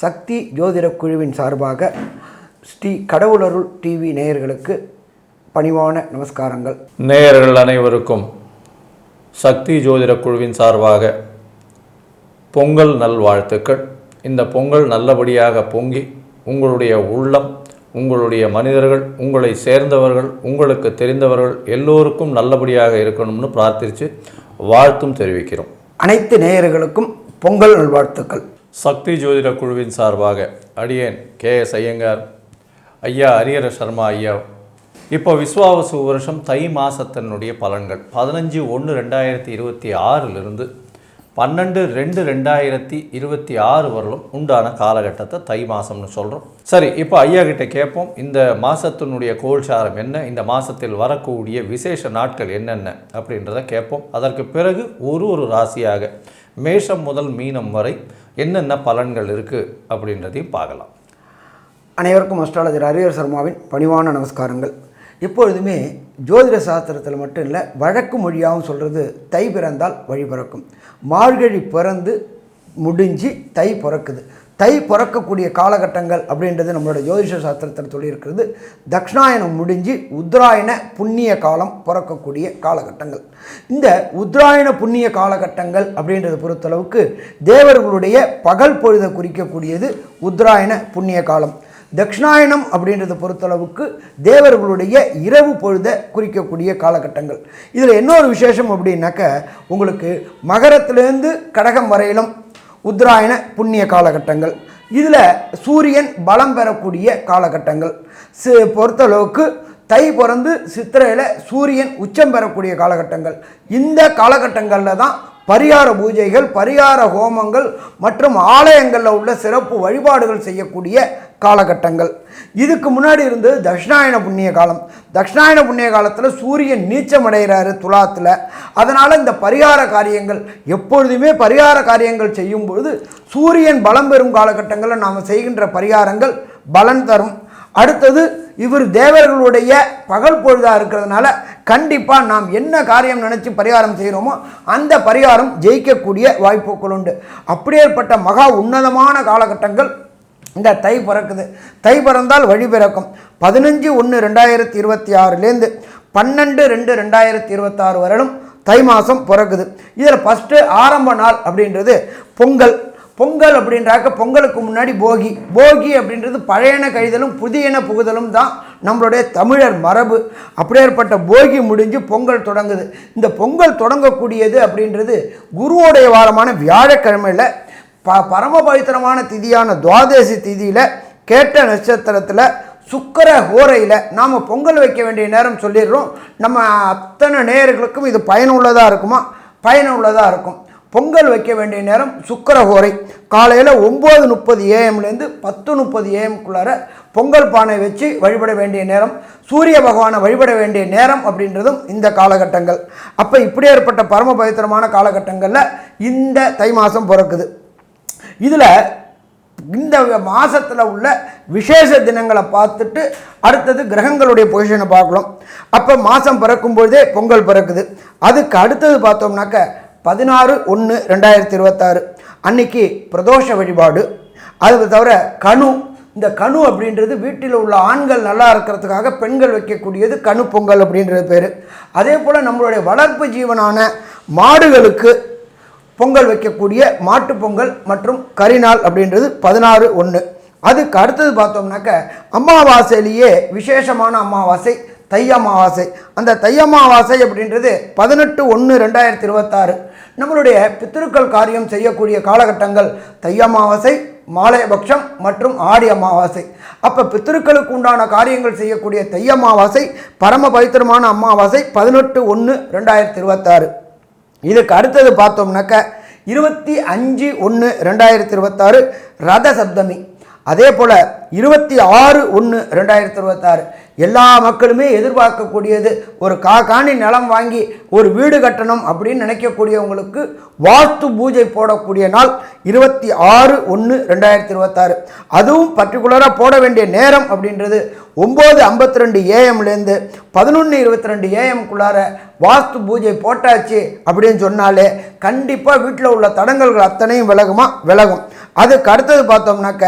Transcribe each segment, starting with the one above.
சக்தி ஜோதிட குழுவின் சார்பாக ஸ்ரீ கடவுளருள் டிவி நேயர்களுக்கு பணிவான நமஸ்காரங்கள். நேயர்கள் அனைவருக்கும் சக்தி ஜோதிட குழுவின் சார்பாக பொங்கல் நல்வாழ்த்துக்கள். இந்த பொங்கல் நல்லபடியாக பொங்கி உங்களுடைய உள்ளம், உங்களுடைய மனிதர்கள், உங்களை சேர்ந்தவர்கள், உங்களுக்கு தெரிந்தவர்கள் எல்லோருக்கும் நல்லபடியாக இருக்கணும்னு பிரார்த்தித்து வாழ்த்தும் தெரிவிக்கிறோம். அனைத்து நேயர்களுக்கும் பொங்கல் நல்வாழ்த்துக்கள். சக்தி ஜோதிட குழுவின் சார்பாக அடியேன் KS ஐயங்கார் ஐயா, ஹரிஹர சர்மா ஐயா. இப்போ விஸ்வாவசு வருஷம் தை மாதத்தினுடைய பலன்கள் 15/1/2026 12/2/2026 வரலும் உண்டான காலகட்டத்தை தை மாதம்னு சொல்கிறோம். சரி, இப்போ ஐயா கிட்ட கேட்போம், இந்த மாதத்தினுடைய கோல்சாரம் என்ன, இந்த மாதத்தில் வரக்கூடிய விசேஷ நாட்கள் என்னென்ன அப்படின்றத கேட்போம். அதற்கு பிறகு ஒரு ராசியாக மேஷம் முதல் மீனம் வரை என்னென்ன பலன்கள் இருக்குது அப்படின்றதையும் பார்க்கலாம். அனைவருக்கும் அஸ்ட்ராலஜர் ஹரிஹர சர்மாவின் பணிவான நமஸ்காரங்கள். எப்பொழுதுமே ஜோதிட சாஸ்திரத்தில் மட்டும் இல்லை, வழக்கு மொழியாகவும் சொல்கிறது தை பிறந்தால் வழி பிறக்கும். மார்கழி பிறந்து முடிஞ்சு தை பிறக்குது. தை பிறக்கக்கூடிய காலகட்டங்கள் அப்படின்றது நம்மளோட ஜோதிஷ சாஸ்திரத்தில் சொல்லியிருக்கிறது. தக்ஷணாயனம் முடிஞ்சு உத்தராயண புண்ணிய காலம் பிறக்கக்கூடிய காலகட்டங்கள். இந்த உத்தராயண புண்ணிய காலகட்டங்கள் அப்படின்றத பொறுத்தளவுக்கு தேவர்களுடைய பகல் பொழுதை குறிக்கக்கூடியது உத்தராயண புண்ணிய காலம். தக்ஷணாயனம் அப்படின்றத பொறுத்தளவுக்கு தேவர்களுடைய இரவு பொழுதை குறிக்கக்கூடிய காலகட்டங்கள். இதில் இன்னொரு விசேஷம் அப்படின்னாக்க, உங்களுக்கு மகரத்திலேருந்து கடகம் வரையிலும் உத்தராயண புண்ணிய காலகட்டங்கள். இதில் சூரியன் பலம் பெறக்கூடிய காலகட்டங்கள். பொறுத்தளவுக்கு தை பிறந்து சித்திரையில் சூரியன் உச்சம் பெறக்கூடிய காலகட்டங்கள். இந்த காலகட்டங்களில் தான் பரிகார பூஜைகள், பரிகார ஹோமங்கள் மற்றும் ஆலயங்களில் உள்ள சிறப்பு வழிபாடுகள் செய்யக்கூடிய காலகட்டங்கள். இதுக்கு முன்னாடி இருந்தது தட்சிணாயன புண்ணிய காலம். தட்சிணாயன புண்ணிய காலத்தில் சூரியன் நீச்சம் அடைகிறாரு துலாத்தில். அதனால் இந்த பரிகார காரியங்கள், எப்பொழுதுமே பரிகார காரியங்கள் செய்யும் பொழுது சூரியன் பலம் பெறும் காலகட்டங்களில் நாம் செய்கின்ற பரிகாரங்கள் பலன் தரும். அடுத்தது, இவர் தேவர்களுடைய பகல் பொழுதாக இருக்கிறதுனால கண்டிப்பாக நாம் என்ன காரியம் நினச்சி பரிகாரம் செய்கிறோமோ அந்த பரிகாரம் ஜெயிக்கக்கூடிய வாய்ப்புகள் உண்டு. அப்படியேற்பட்ட மகா உன்னதமான காலகட்டங்கள் இந்த தை பிறக்குது. தை பிறந்தால் வழி பிறக்கும். 15/1/2026 12/2/2026 வரலும் தை மாதம் பிறக்குது. இதில் ஃபஸ்ட்டு ஆரம்ப நாள் அப்படின்றது பொங்கல். பொங்கல் அப்படின்றாக்க பொங்கலுக்கு முன்னாடி போகி. போகி அப்படின்றது பழையன கழிதலும் புதியன புகுதலும் தான் நம்மளுடைய தமிழர் மரபு. அப்படியேற்பட்ட போகி முடிஞ்சு பொங்கல் தொடங்குது. இந்த பொங்கல் தொடங்கக்கூடியது அப்படின்றது குருவோடைய வாரமான வியாழக்கிழமையில் பரம பவித்திரமான திதியான துவாதசி திதியில் கேட்ட நட்சத்திரத்தில் சுக்கிர ஹோரையில் நாம் பொங்கல் வைக்க வேண்டிய நேரம் சொல்லிடுறோம். நம்ம அத்தனை நேயர்களுக்கும் இது பயனுள்ளதாக இருக்குமா? பயனுள்ளதாக இருக்கும். பொங்கல் வைக்க வேண்டிய நேரம் சுக்கிர ஹோரை. காலையில் 9:30 AM - 10:30 AM பொங்கல் பானை வச்சு வழிபட வேண்டிய நேரம். சூரிய பகவானை வழிபட வேண்டிய நேரம் அப்படின்றதும் இந்த காலகட்டங்கள். அப்போ இப்படி ஏற்பட்ட பரம பவித்திரமான காலகட்டங்களில் இந்த தை மாதம் பிறக்குது. இதில் இந்த மாதத்தில் உள்ள விசேஷ தினங்களை பார்த்துட்டு அடுத்தது கிரகங்களுடைய பொசிஷனை பார்க்கலாம். அப்போ மாதம் பிறக்கும்பொழுதே பொங்கல் பிறக்குது. அதுக்கு அடுத்தது பார்த்தோம்னாக்க 16/1/2026 அன்னைக்கு பிரதோஷ வழிபாடு. அது தவிர கணு. இந்த கணு அப்படின்றது வீட்டில் உள்ள ஆண்கள் நல்லா இருக்கிறதுக்காக பெண்கள் வைக்கக்கூடியது கணு பொங்கல் அப்படின்றது பேர். அதே போல் நம்மளுடைய வளர்ப்பு ஜீவனான மாடுகளுக்கு பொங்கல் வைக்கக்கூடிய மாட்டுப்பொங்கல் மற்றும் கரிநாள் அப்படின்றது 16/1. அதுக்கு அடுத்தது பார்த்தோம்னாக்க அமாவாசையிலேயே விசேஷமான அமாவாசை தை அமாவாசை. அந்த தை அமாவாசை அப்படின்றது 18/1/2026 நம்மளுடைய பித்திருக்கள் காரியம் செய்யக்கூடிய காலகட்டங்கள் தை அமாவாசை, மாலைபக்ஷம் மற்றும் ஆடி அமாவாசை. அப்போ பித்திருக்களுக்கு உண்டான காரியங்கள் செய்யக்கூடிய தை அமாவாசை பரம பவித்திரமான அமாவாசை 18/1/2026. இதுக்கு அடுத்தது பார்த்தோம்னாக்க 25/1/2026 ரத சப்தமி. அதே போல் 26/1/2026 எல்லா மக்களுமே எதிர்பார்க்கக்கூடியது. ஒரு காணி நிலம் வாங்கி ஒரு வீடு கட்டணும் அப்படின்னு நினைக்கக்கூடியவங்களுக்கு வாஸ்து பூஜை போடக்கூடிய நாள் 26/1/2026. அதுவும் பர்டிகுலராக போட வேண்டிய நேரம் அப்படின்றது 9:52 AM 11:22 AM வாஸ்து பூஜை போட்டாச்சு அப்படின்னு சொன்னாலே கண்டிப்பாக வீட்டில் உள்ள தடங்கல்கள் அத்தனையும் விலகும். அதுக்கு அடுத்தது பார்த்தோம்னாக்க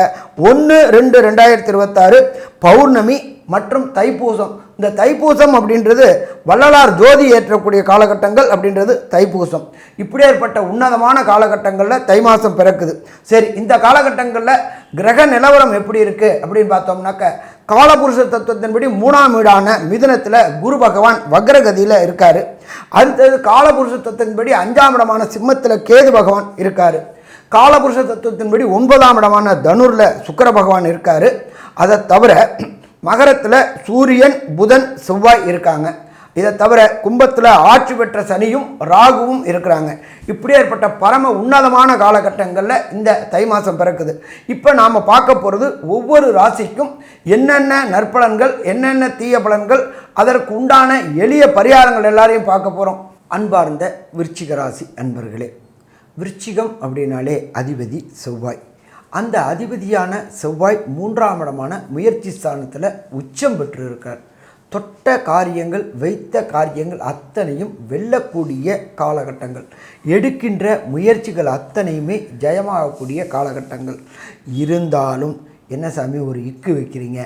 1/2/2026 பௌர்ணமி மற்றும் தைப்பூசம். இந்த தைப்பூசம் அப்படின்றது வள்ளலார் ஜோதி ஏற்றக்கூடிய காலகட்டங்கள் அப்படின்றது தைப்பூசம். இப்படி ஏற்பட்ட உன்னதமான காலகட்டங்களில் தை மாதம் பிறக்குது. சரி, இந்த காலகட்டங்களில் கிரக நிலவரம் எப்படி இருக்குது அப்படின்னு பார்த்தோம்னாக்க காலபுருஷ தத்துவத்தின்படி 3ஆம் வீடான மிதுனத்தில் குரு பகவான் வக்ரகதியில் இருக்கார். அடுத்தது காலபுருஷ தத்துவத்தின்படி 5ஆம் இடமான சிம்மத்தில் கேது பகவான் இருக்கார். காலபுருஷ தத்துவத்தின்படி 9ஆம் இடமான தனுரில் சுக்கிர பகவான் இருக்கார். அதை தவிர மகரத்தில் சூரியன் புதன் செவ்வாய் இருக்காங்க. இதை தவிர கும்பத்தில் ஆட்சி பெற்ற சனியும் ராகுவும் இருக்கிறாங்க. இப்படி ஏற்பட்ட பரம உன்னதமான காலகட்டங்களில் இந்த தை மாதம் பிறக்குது. இப்போ நாம் பார்க்க போகிறது ஒவ்வொரு ராசிக்கும் என்னென்ன நற்பலன்கள், என்னென்ன தீய பலன்கள், அதற்கு உண்டான எளிய பரிகாரங்கள் எல்லாரையும் பார்க்க போகிறோம். அன்பார்ந்த விருச்சிக ராசி அன்பர்களே, விருச்சிகம் அப்படின்னாலே அதிபதி செவ்வாய். அந்த அதிபதியான செவ்வாய் 3ஆம் இடமான முயற்சி ஸ்தானத்தில் உச்சம் பெற்று இருக்கார். தொட்ட காரியங்கள், வைத்த காரியங்கள் அத்தனையும் வெல்லக்கூடிய காலகட்டங்கள், எடுக்கின்ற முயற்சிகள் அத்தனையுமே ஜெயமாகக்கூடிய காலகட்டங்கள். இருந்தாலும் என்ன சாமி ஒரு இக்கு வைக்கிறீங்க,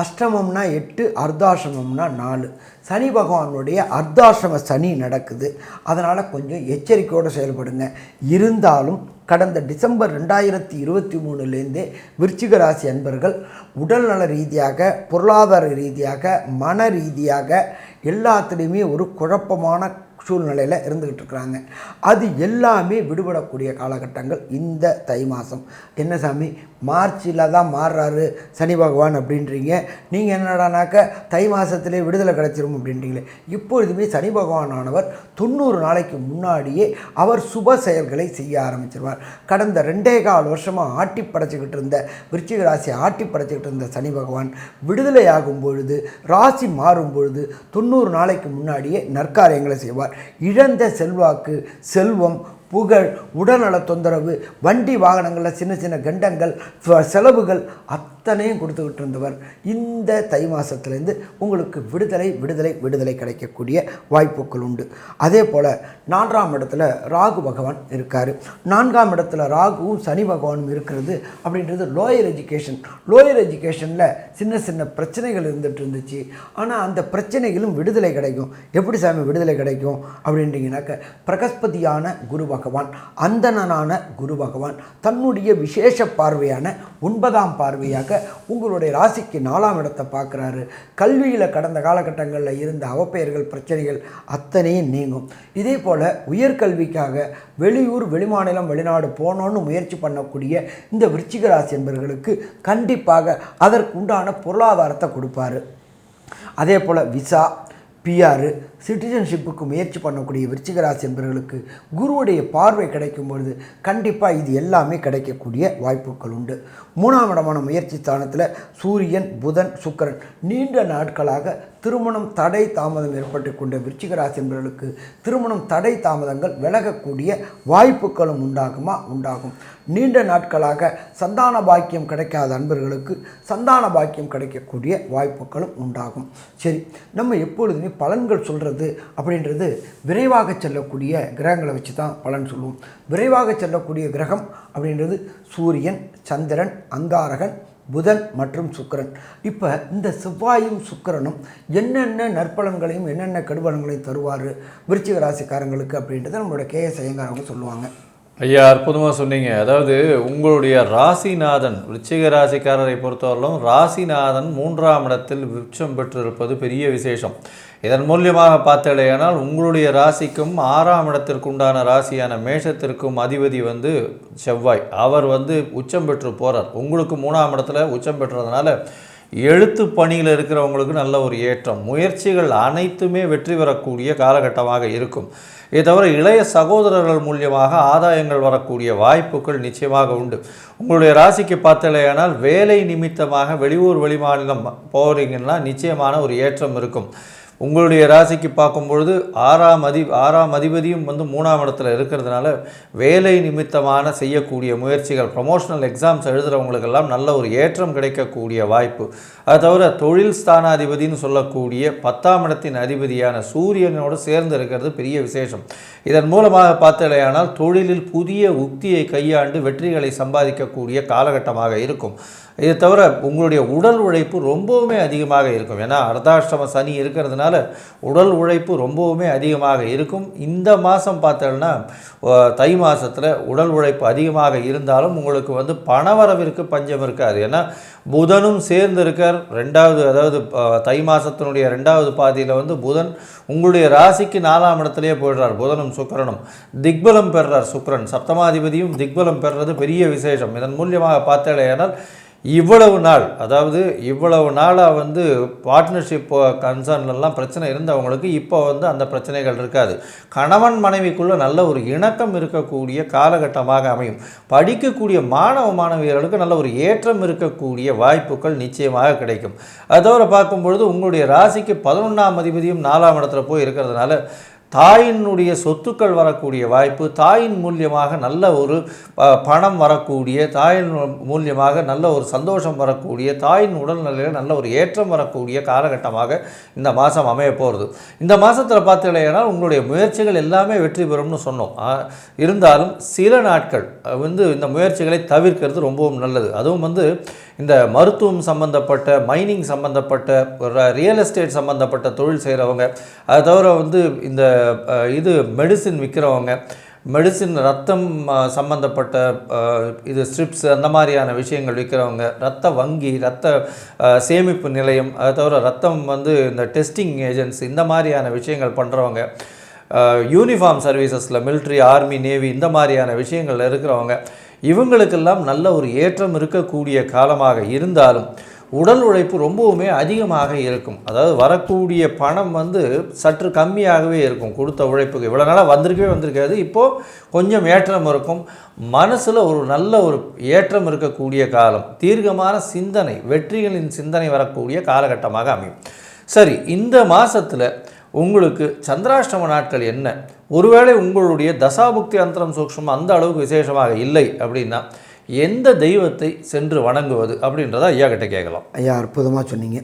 அஷ்டமம்னா 8, அர்த்தாசிரமம்னா 4. சனி பகவானுடைய அர்த்தாசிரம சனி நடக்குது. அதனால் கொஞ்சம் எச்சரிக்கையோடு செயல்படுங்க. இருந்தாலும் கடந்த டிசம்பர் 2023 விருச்சிக ராசி அன்பர்கள் உடல்நல ரீதியாக, பொருளாதார ரீதியாக, மன ரீதியாக எல்லாத்துலேயுமே ஒரு குழப்பமான சூழ்நிலையில் இருந்துக்கிட்டு இருக்கிறாங்க. அது எல்லாமே விடுபடக்கூடிய காலகட்டங்கள் இந்த தை மாதம். என்ன சாமி மார்ச்சில் தான் மாறுறாரு சனி பகவான் அப்படின்றீங்க, நீங்கள் என்னடானாக்க தை மாதத்திலே விடுதலை கிடைச்சிரும் அப்படின்றீங்களே. இப்பொழுதுமே சனி பகவானானவர் 90 நாளைக்கு முன்னாடியே அவர் சுப செயல்களை செய்ய ஆரம்பிச்சிருவார். கடந்த 2.25 வருஷமாக ஆட்டி படைச்சிக்கிட்டு இருந்த விருச்சிக ராசி ஆட்டி படைச்சிக்கிட்டு இருந்த சனி பகவான் விடுதலை ஆகும் பொழுது, ராசி மாறும் பொழுது 90 நாளைக்கு முன்னாடியே நற்காரியங்களை செய்வார். இழந்த செல்வாக்கு, செல்வம், புகழ், உடல்நல தொந்தரவு, வண்டி வாகனங்களில் சின்ன சின்ன கண்டங்கள், செலவுகள் அத்தனையும் கொடுத்துக்கிட்டு இருந்தவர் இந்த தை மாதத்துலேருந்து உங்களுக்கு விடுதலை விடுதலை விடுதலை கிடைக்கக்கூடிய வாய்ப்புகள் உண்டு. அதே போல் 4ஆம் இடத்துல ராகு பகவான் இருக்கார். 4ஆம் இடத்துல ராகுவும் சனி பகவானும் இருக்கிறது அப்படின்றது லோயர் எஜுகேஷன். லோயர் எஜுகேஷனில் சின்ன சின்ன பிரச்சனைகள் இருந்துகிட்டு இருந்துச்சு. ஆனால் அந்த பிரச்சனைகளும் விடுதலை கிடைக்கும். எப்படி சாமி விடுதலை கிடைக்கும் அப்படின்றீங்கன்னாக்க பிரகஸ்பதியான குரு பகவான், அந்தணனான குரு பகவான் தன்னுடைய விசேஷ பார்வையான 9ஆம் பார்வையாக உங்களுடைய ராசிக்கு 4ஆம் இடத்தை பார்க்குறாரு. கல்வியில் கடந்த காலகட்டங்களில் இருந்த அவப்பெயர்கள், பிரச்சனைகள் அத்தனையும் நீங்கும். இதே போல் உயர்கல்விக்காக வெளியூர், வெளிமாநிலம், வெளிநாடு போனோன்னு முயற்சி பண்ணக்கூடிய இந்த விருச்சிக ராசி என்பவர்களுக்கு கண்டிப்பாக அதற்குண்டான பொருளாதாரத்தை கொடுப்பாரு. அதே போல் விசா, பிஆர், சிட்டிசன்ஷிப்புக்கு முயற்சி பண்ணக்கூடிய விருச்சிக ராசி என்பவர்களுக்கு குருவுடைய பார்வை கிடைக்கும் பொழுது கண்டிப்பாக இது எல்லாமே கிடைக்கக்கூடிய வாய்ப்புகள் உண்டு. 3ஆம் இடமான முயற்சி ஸ்தானத்தில் சூரியன், புதன், சுக்கிரன் நீண்ட நாட்களாக திருமணம் தடை தாமதம் ஏற்பட்டு கொண்ட விருச்சிக ராசி என்பவர்களுக்கு திருமணம் தடை தாமதங்கள் விலகக்கூடிய வாய்ப்புகளும் உண்டாகும். நீண்ட நாட்களாக சந்தான பாக்கியம் கிடைக்காத அன்பர்களுக்கு சந்தான பாக்கியம் கிடைக்கக்கூடிய வாய்ப்புகளும் உண்டாகும். சரி, நம்ம எப்பொழுதுமே பலன்கள் சொல்கிறது அப்படின்றது விரைவாக செல்லக்கூடிய கிரகங்களை வச்சு தான் பலன் சொல்லுவோம். விரைவாக செல்லக்கூடிய கிரகம் அப்படின்றது சூரியன், சந்திரன், அங்காரகன், புதன் மற்றும் சுக்கிரன். இப்போ இந்த செவ்வாயும் சுக்கிரனும் என்னென்ன நற்பலன்களையும் என்னென்ன கெடுபலன்களையும் தருவார் விருச்சிக ராசிக்காரங்களுக்கு அப்படின்றத நம்மளோட கேஎஸ் ஐயங்காரவங்க சொல்லுவாங்க. ஐயா, அற்புதமாக சொன்னீங்க. அதாவது உங்களுடைய ராசிநாதன், விருச்சிக ராசிக்காரரை பொறுத்தவரையிலும் ராசிநாதன் 3ஆம் இடத்தில் உச்சம் பெற்றிருப்பது பெரிய விசேஷம். இதன் மூலியமாக பார்த்தலையானால் உங்களுடைய ராசிக்கும் 6ஆம் இடத்திற்கு உண்டான ராசியான மேஷத்திற்கும் அதிபதி செவ்வாய், அவர் உச்சம் பெற்று போகிறார். உங்களுக்கு 3ஆம் இடத்துல உச்சம் பெற்றதுனால எழுத்து பணியில் இருக்கிறவங்களுக்கு நல்ல ஒரு ஏற்றம், முயற்சிகள் அனைத்துமே வெற்றி பெறக்கூடிய காலகட்டமாக இருக்கும். இதை தவிர இளைய சகோதரர்கள் மூலியமாக ஆதாயங்கள் வரக்கூடிய வாய்ப்புகள் நிச்சயமாக உண்டு. உங்களுடைய ராசிக்கு பார்த்தலையானால் வேலை நிமித்தமாக வெளியூர், வெளிமாநிலம் போகிறீங்கன்னா நிச்சயமான ஒரு ஏற்றம் இருக்கும். உங்களுடைய ராசிக்கு பார்க்கும் பொழுது ஆறாம் அதிபதியும் வந்து 3ஆம் இடத்துல இருக்கிறதுனால வேலை நிமித்தமான செய்யக்கூடிய முயற்சிகள், ப்ரமோஷனல் எக்ஸாம்ஸ் எழுதுகிறவங்களுக்கெல்லாம் நல்ல ஒரு ஏற்றம் கிடைக்கக்கூடிய வாய்ப்பு. அது தவிர தொழில் ஸ்தானாதிபதினு சொல்லக்கூடிய 10ஆம் இடத்தின் அதிபதியான சூரியனோடு சேர்ந்து இருக்கிறது பெரிய விசேஷம். இதன் மூலமாக பார்த்தலையானால் தொழிலில் புதிய உக்தியை கையாண்டு வெற்றிகளை சம்பாதிக்கக்கூடிய காலகட்டமாக இருக்கும். இதை தவிர உங்களுடைய உடல் உழைப்பு ரொம்பவுமே அதிகமாக இருக்கும். ஏன்னா அர்த்தாஷ்டம சனி இருக்கிறதுனால உடல் உழைப்பு ரொம்பவுமே அதிகமாக இருக்கும். இந்த மாதம் பார்த்தோன்னா தை மாதத்தில் உடல் உழைப்பு அதிகமாக இருந்தாலும் உங்களுக்கு வந்து பணவரவிற்கு பஞ்சம் இருக்காது. ஏன்னா புதனும் சேர்ந்து இருக்கார். அதாவது தை மாதத்தினுடைய 2வது பாதியில் வந்து புதன் உங்களுடைய ராசிக்கு 4ஆம் இடத்துலேயே போயிடுறார். புதனும் சுக்கிரனும் திக்பலம் பெறுறார். சுக்கிரன் சப்தமாதிபதியும் திக்பலம் பெறுறது பெரிய விசேஷம். இதன் மூலியமாக பார்த்தேனால் இவ்வளவு நாளாக வந்து பார்ட்னர்ஷிப் கன்சர்ன்லாம் பிரச்சனை இருந்தவங்களுக்கு இப்போ வந்து அந்த பிரச்சனைகள் இருக்காது. கணவன் மனைவிக்குள்ளே நல்ல ஒரு இணக்கம் இருக்கக்கூடிய காலகட்டமாக அமையும். படிக்கக்கூடிய மாணவியர்களுக்கு நல்ல ஒரு ஏற்றம் இருக்கக்கூடிய வாய்ப்புகள் நிச்சயமாக கிடைக்கும். அதோடு பார்க்கும்பொழுது உங்களுடைய ராசிக்கு 11ஆம் அதிபதியும் 4ஆம் இடத்துல போய் இருக்கிறதுனால தாயினுடைய சொத்துக்கள் வரக்கூடிய வாய்ப்பு, தாயின் மூலியமாக நல்ல ஒரு பணம் வரக்கூடிய, தாயின் மூலியமாக நல்ல ஒரு சந்தோஷம் வரக்கூடிய, தாயின் உடல்நிலையில் நல்ல ஒரு ஏற்றம் வரக்கூடிய காலகட்டமாக இந்த மாதம் அமைய போகிறது. இந்த மாதத்தில் பார்த்தீங்கன்னா உங்களுடைய முயற்சிகள் எல்லாமே வெற்றி பெறும்னு சொன்னோம். இருந்தாலும் சில நாட்கள் வந்து இந்த முயற்சிகளை தவிர்க்கிறது ரொம்பவும் நல்லது. அதுவும் வந்து இந்த மருத்துவம் சம்பந்தப்பட்ட, மைனிங் சம்பந்தப்பட்ட, ரியல் எஸ்டேட் சம்பந்தப்பட்ட தொழில் செய்கிறவங்க, அது தவிர வந்து இந்த மெடிசின் விற்கிறவங்க, மெடிசின் ரத்தம் சம்பந்தப்பட்ட இது ஸ்ட்ரிப்ஸ் அந்த மாதிரியான விஷயங்கள் விற்கிறவங்க, ரத்த வங்கி, ரத்த சேமிப்பு நிலையம், அது தவிர ரத்தம் வந்து இந்த டெஸ்டிங் ஏஜென்சி இந்த மாதிரியான விஷயங்கள் பண்ணுறவங்க, யூனிஃபார்ம் சர்வீசஸில் மிலிட்ரி, ஆர்மி, நேவி இந்த மாதிரியான விஷயங்கள் இருக்கிறவங்க, இவங்களுக்கெல்லாம் நல்ல ஒரு ஏற்றம் இருக்கக்கூடிய காலமாக இருந்தாலும் உடல் உழைப்பு ரொம்பவுமே அதிகமாக இருக்கும். அதாவது வரக்கூடிய பணம் வந்து சற்று கம்மியாகவே இருக்கும். கொடுத்த உழைப்புக்கு இவ்வளோ நாளாக வந்திருக்காது. இப்போது கொஞ்சம் ஏற்றம் இருக்கும். மனசில் ஒரு நல்ல ஒரு ஏற்றம் இருக்கக்கூடிய காலம். தீர்க்கமான சிந்தனை, வெற்றிகளின் சிந்தனை வரக்கூடிய காலகட்டமாக அமையும். சரி, இந்த மாதத்தில் உங்களுக்கு சந்திராஷ்டம நாட்கள் என்ன? ஒருவேளை உங்களுடைய தசாபுக்தி அந்தரம் சூக்ஷ்மம் அந்த அளவுக்கு விசேஷமாக இல்லை அப்படின்னா எந்த தெய்வத்தை சென்று வணங்குவது அப்படின்றத ஐயா கிட்ட கேட்கலாம். ஐயா, அற்புதமாக சொன்னீங்க.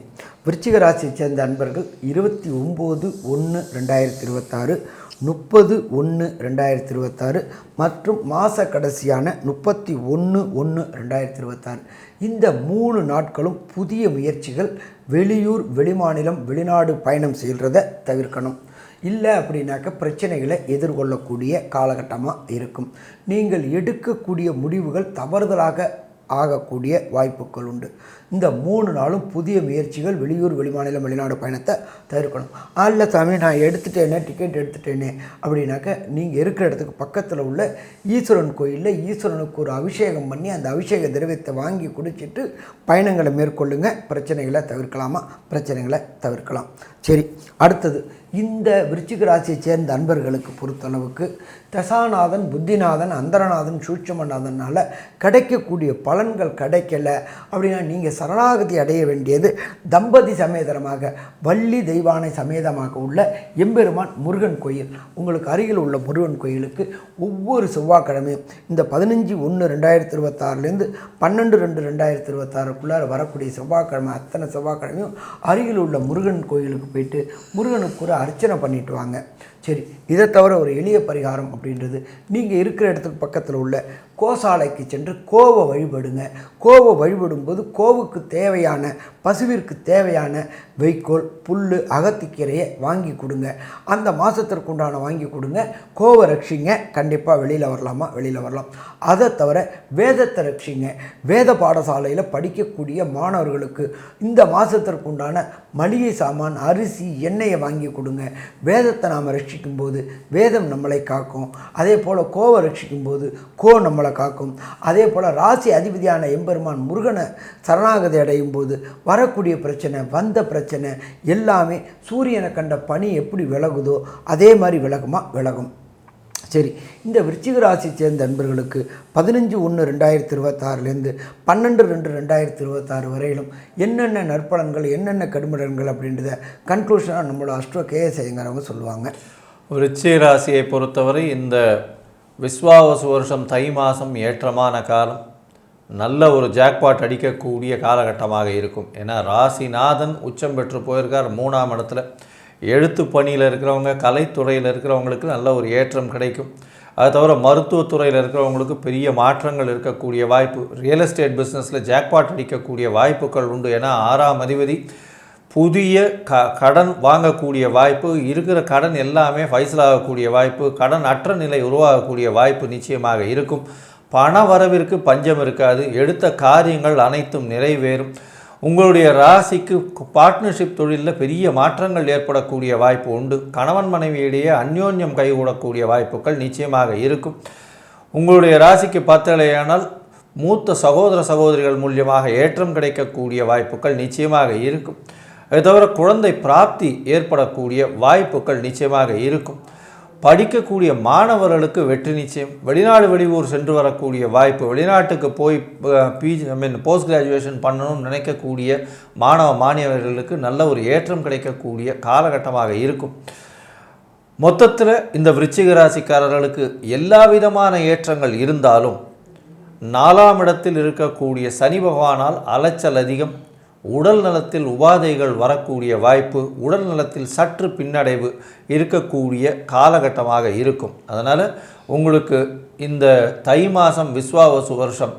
விருச்சிக ராசியை சேர்ந்த அன்பர்கள் 29/1/2026, 30/1/2026 மற்றும் மாத கடைசியான 31/1/2026 இந்த 3 நாட்களும் புதிய முயற்சிகள், வெளியூர், வெளிமாநிலம், வெளிநாடு பயணம் செய்கிறத தவிர்க்கணும். இல்லை அப்படின்னாக்க பிரச்சனைகளை எதிர்கொள்ளக்கூடிய காலகட்டமாக இருக்கும். நீங்கள் எடுக்கக்கூடிய முடிவுகள் தவறுதலாக ஆகக்கூடிய வாய்ப்புகள் உண்டு. இந்த 3 நாளும் புதிய முயற்சிகள், வெளியூர், வெளிமாநிலம், வெளிநாடு பயணத்தை தவிர்க்கணும். அல்ல சாமி, நான் எடுத்துட்டேனே, டிக்கெட் எடுத்துட்டேனே அப்படின்னாக்க நீங்கள் இருக்கிற இடத்துக்கு பக்கத்தில் உள்ள ஈஸ்வரன் கோயிலில் ஈஸ்வரனுக்கு ஒரு அபிஷேகம் பண்ணி அந்த அபிஷேக திரவியத்தை வாங்கி குடிச்சிட்டு பயணங்களை மேற்கொள்ளுங்க. பிரச்சனைகளை தவிர்க்கலாமா? பிரச்சனைகளை தவிர்க்கலாம். சரி, அடுத்தது இந்த விருச்சிக ராசியை சேர்ந்த அன்பர்களுக்கு பொறுத்தளவுக்கு தசாநாதன், புத்திநாதன், அந்தரநாதன், சூட்சுமநாதனால் கிடைக்கக்கூடிய பலன்கள் கிடைக்கல அப்படின்னா நீங்கள் சரணாகதி அடைய வேண்டியது தம்பதி சமேதரமாக வள்ளி தெய்வானை சமேதமாக உள்ள எம்பெருமான் முருகன் கோயில். உங்களுக்கு அருகில் உள்ள முருகன் கோயிலுக்கு ஒவ்வொரு செவ்வாய்க்கிழமையும் இந்த 15/1/2026 12/2/2026 வரக்கூடிய செவ்வாய்க்கிழமை அத்தனை செவ்வாய்க்கிழமையும் அருகில் உள்ள முருகன் கோயிலுக்கு போயிட்டு முருகனுக்கு ஒரு அர்ச்சனை பண்ணிட்டு வாங்க. சரி, இதை தவிர ஒரு எளிய பரிகாரம் அப்படின்றது, நீங்கள் இருக்கிற இடத்துக்கு பக்கத்தில் உள்ள கோசாலைக்கு சென்று கோவை வழிபடுங்க. கோவை வழிபடும்போது கோவுக்கு தேவையான, பசுவிற்கு தேவையான வைக்கோல், புல், அகத்திக்கீரையை வாங்கி கொடுங்க. அந்த மாதத்திற்கு உண்டான வாங்கி கொடுங்க. கோவை ரட்சிங்க. கண்டிப்பாக வெளியில் வரலாம். அதை தவிர வேதத்தை ரட்சிங்க. வேத பாடசாலையில் படிக்கக்கூடிய மாணவர்களுக்கு இந்த மாதத்திற்கு உண்டான மளிகை சாமான், அரிசி, எண்ணெயை வாங்கி கொடுங்க. வேதத்தை நாம் ரட்சிக்கும் போது வேதம் நம்மளை காக்கும். அதே போல் கோவை ரட்சிக்கும் போது நம்மளை காக்கும். அதே போல் ராசி அதிபதியான எம்பெருமான் முருகனை சரணாகதி அடையும் போது வரக்கூடிய பிரச்சனை, வந்த பிரச்சனை எல்லாமே சூரியனை கண்ட பனி எப்படி விலகுதோ அதே மாதிரி விலகும். சரி, இந்த விருச்சிக ராசி சேர்ந்த நண்பர்களுக்கு 15/1/2026 12/2/2026 வரையிலும் என்னென்ன நற்பலன்கள், என்னென்ன கடுமலன்கள் அப்படின்றத கன்க்ளூஷனாக நம்மளோட அஸ்ட்ரோ கேஎஸ் ஐயங்காரவங்க சொல்லுவாங்க. விருச்சிக ராசியை பொறுத்தவரை இந்த விஸ்வாவசு வருஷம் தை மாதம் ஏற்றமான காலம், நல்ல ஒரு ஜாக்பாட் அடிக்கக்கூடிய காலகட்டமாக இருக்கும். ஏன்னா ராசிநாதன் உச்சம் பெற்று போயிருக்கார் 3ஆம் இடத்துல. எழுத்து பணியில் இருக்கிறவங்க, கலைத்துறையில் இருக்கிறவங்களுக்கு நல்ல ஒரு ஏற்றம் கிடைக்கும். அது தவிர மருத்துவத்துறையில் இருக்கிறவங்களுக்கு பெரிய மாற்றங்கள் இருக்கக்கூடிய வாய்ப்பு, ரியல் எஸ்டேட் பிஸ்னஸில் ஜாக்பாட் அடிக்கக்கூடிய வாய்ப்புகள் உண்டு. ஏன்னா 6ஆம் அதிபதி புதிய கடன் வாங்கக்கூடிய வாய்ப்பு, இருக்கிற கடன் எல்லாமே ஃபைசல் ஆகக்கூடிய வாய்ப்பு, கடன் அற்ற நிலை உருவாகக்கூடிய வாய்ப்பு நிச்சயமாக இருக்கும். பண வரவிற்கு பஞ்சம் இருக்காது. எடுத்த காரியங்கள் அனைத்தும் நிறைவேறும். உங்களுடைய ராசிக்கு பார்ட்னர்ஷிப் தொழிலில் பெரிய மாற்றங்கள் ஏற்படக்கூடிய வாய்ப்பு உண்டு. கணவன் மனைவியிடையே அந்யோன்யம் கைகூடக்கூடிய வாய்ப்புகள் நிச்சயமாக இருக்கும். உங்களுடைய ராசிக்கு பார்த்தலையானால் மூத்த சகோதர சகோதரிகள் மூலியமாக ஏற்றம் கிடைக்கக்கூடிய வாய்ப்புகள் நிச்சயமாக இருக்கும். அது தவிர குழந்தை பிராப்தி ஏற்படக்கூடிய வாய்ப்புகள் நிச்சயமாக இருக்கும். படிக்கக்கூடிய மாணவர்களுக்கு வெற்றி நிச்சயம். வெளிநாடு வெளியூர் சென்று வரக்கூடிய வாய்ப்பு, வெளிநாட்டுக்கு போய் போஸ்ட் கிராஜுவேஷன் பண்ணணும்னு நினைக்கக்கூடிய மாணவ மாணவியர்களுக்கு நல்ல ஒரு ஏற்றம் கிடைக்கக்கூடிய காலகட்டமாக இருக்கும். மொத்தத்தில் இந்த விருச்சிக ராசிக்காரர்களுக்கு எல்லா விதமான ஏற்றங்கள் இருந்தாலும் 4ஆம் இடத்தில் இருக்கக்கூடிய சனி பகவானால் அலைச்சல் அதிகம், உடல் நலத்தில் உபாதைகள் வரக்கூடிய வாய்ப்பு, உடல் நலத்தில் சற்று பின்னடைவு இருக்கக்கூடிய காலகட்டமாக இருக்கும். அதனால் உங்களுக்கு இந்த தை மாதம் விஸ்வாவசு வருஷம்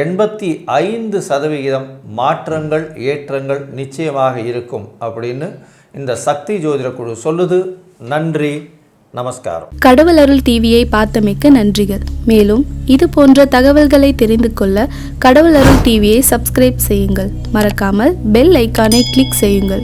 85% மாற்றங்கள் ஏற்றங்கள் நிச்சயமாக இருக்கும் அப்படின்னு இந்த சக்தி ஜோதிட குழு சொல்லுது. நன்றி, நமஸ்காரம். கடவுள் அருள் டிவியை பார்த்தமைக்க நன்றிகள். மேலும் இது போன்ற தகவல்களை தெரிந்து கொள்ள கடவுள் அருள் டிவியை சப்ஸ்கிரைப் செய்யுங்கள். மறக்காமல் பெல் ஐக்கானை கிளிக் செய்யுங்கள்.